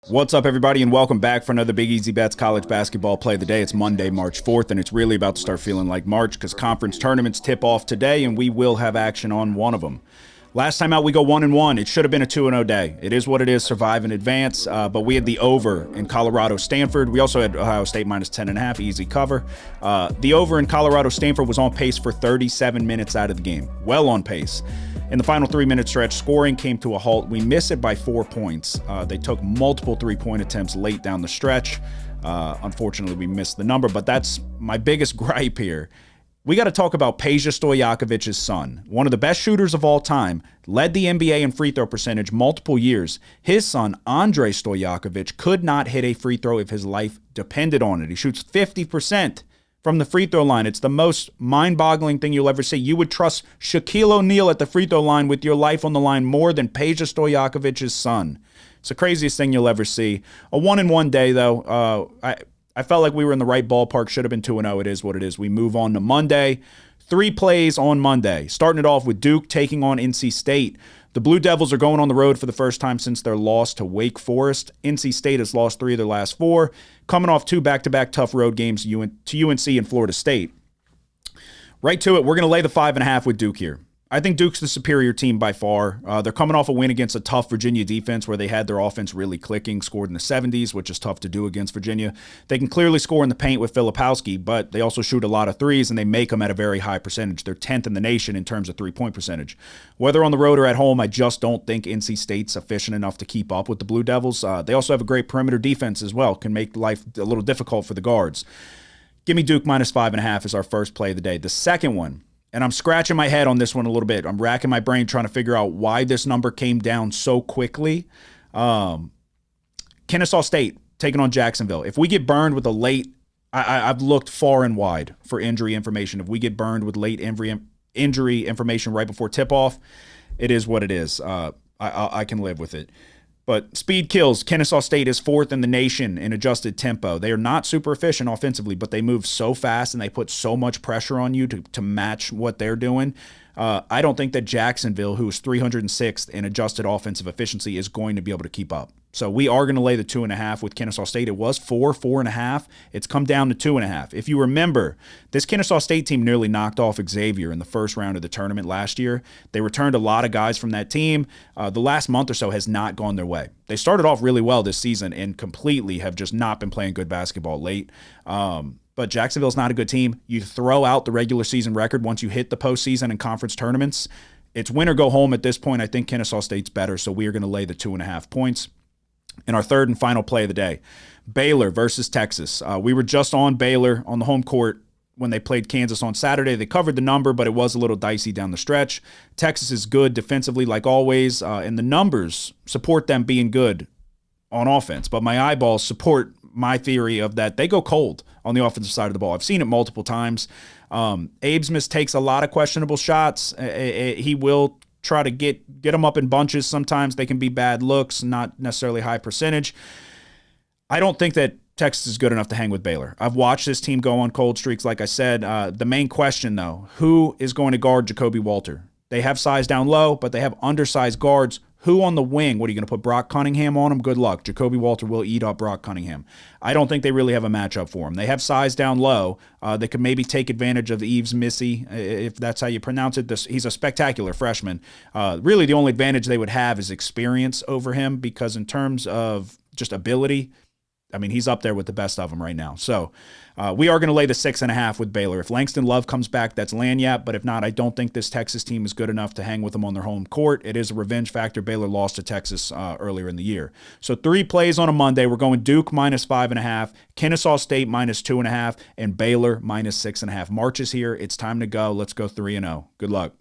What's up, everybody, and welcome back for another Big Easy Bets college basketball play of the day. It's Monday, March 4th, and it's really about to start feeling like March because conference tournaments tip off today, and we will have action on one of them. Last time out, we go 1-1. It should have been a 2-0 day. It is what it is, survive and advance, but we had the over in Colorado-Stanford. We also had Ohio State minus 10.5, easy cover. The over in Colorado-Stanford was on pace for 37 minutes out of the game, well on pace. In the final 3-minute stretch, scoring came to a halt. We miss it by 4 points. They took multiple three-point attempts late down the stretch. Unfortunately, we missed the number, but that's my biggest gripe here. We got to talk about Peja Stojakovic's son, one of the best shooters of all time, led the NBA in free throw percentage multiple years. His son, Andrei Stojakovic, could not hit a free throw if his life depended on it. He shoots 50% from the free throw line. It's the most mind-boggling thing you'll ever see. You would trust Shaquille O'Neal at the free throw line with your life on the line more than Peja Stojakovic's son. It's the craziest thing you'll ever see. A 1-1 day, though. I felt like we were in the right ballpark. Should have been 2-0. It is what it is. We move on to Monday. 3 plays on Monday. Starting it off with Duke taking on NC State. The Blue Devils are going on the road for the first time since their loss to Wake Forest. NC State has lost 3 of their last 4, coming off 2 back-to-back tough road games to UNC and Florida State. Right to it, we're going to lay the 5.5 with Duke here. I think Duke's the superior team by far. They're coming off a win against a tough Virginia defense where they had their offense really clicking, scored in the 70s, which is tough to do against Virginia. They can clearly score in the paint with Filipowski, but they also shoot a lot of threes, and they make them at a very high percentage. They're 10th in the nation in terms of three-point percentage. Whether on the road or at home, I just don't think NC State's efficient enough to keep up with the Blue Devils. They also have a great perimeter defense as well, can make life a little difficult for the guards. Give me Duke minus 5.5 as our first play of the day. The second one, and I'm scratching my head on this one a little bit. I'm racking my brain trying to figure out why this number came down so quickly. Kennesaw State taking on Jacksonville. If we get burned with a late, I've looked far and wide for injury information. If we get burned with late injury information right before tip-off, it is what it is. I can live with it. But speed kills. Kennesaw State is 4th in the nation in adjusted tempo. They are not super efficient offensively, but they move so fast and they put so much pressure on you to match what they're doing. I don't think that Jacksonville, who is 306th in adjusted offensive efficiency, is going to be able to keep up. So we are going to lay the 2.5 with Kennesaw State. It was 4.5. It's come down to 2.5. If you remember, this Kennesaw State team nearly knocked off Xavier in the first round of the tournament last year. They returned a lot of guys from that team. The last month or so has not gone their way. They started off really well this season and completely have just not been playing good basketball late. But Jacksonville's not a good team. You throw out the regular season record once you hit the postseason and conference tournaments. It's win or go home at this point. I think Kennesaw State's better, so we are going to lay the 2.5 points. In our third and final play of the day, Baylor versus Texas. We were just on Baylor on the home court when they played Kansas on Saturday. They covered the number, but it was a little dicey down the stretch. Texas is good defensively like always, and the numbers support them being good on offense. But my eyeballs support my theory of that they go cold on the offensive side of the ball. I've seen it multiple times. Abe Smith takes a lot of questionable shots. He will try to get them up in bunches. Sometimes they can be bad looks, not necessarily high percentage. I don't think that Texas is good enough to hang with Baylor. I've watched this team go on cold streaks, like I said. The main question, though, who is going to guard Jacoby Walter? They have size down low, but they have undersized guards. Who on the wing? What are you going to put Brock Cunningham on him? Good luck. Jacoby Walter will eat up Brock Cunningham. I don't think they really have a matchup for him. They have size down low. They could maybe take advantage of Yves Missy, if that's how you pronounce it. He's a spectacular freshman. Really, the only advantage they would have is experience over him because in terms of just ability, I mean, he's up there with the best of them right now. So we are going to lay the 6.5 with Baylor. If Langston Love comes back, that's Lanyap. But if not, I don't think this Texas team is good enough to hang with them on their home court. It is a revenge factor. Baylor lost to Texas earlier in the year. So 3 plays on a Monday. We're going Duke minus 5.5, Kennesaw State minus 2.5, and Baylor minus 6.5. March is here. It's time to go. Let's go 3-0. Good luck.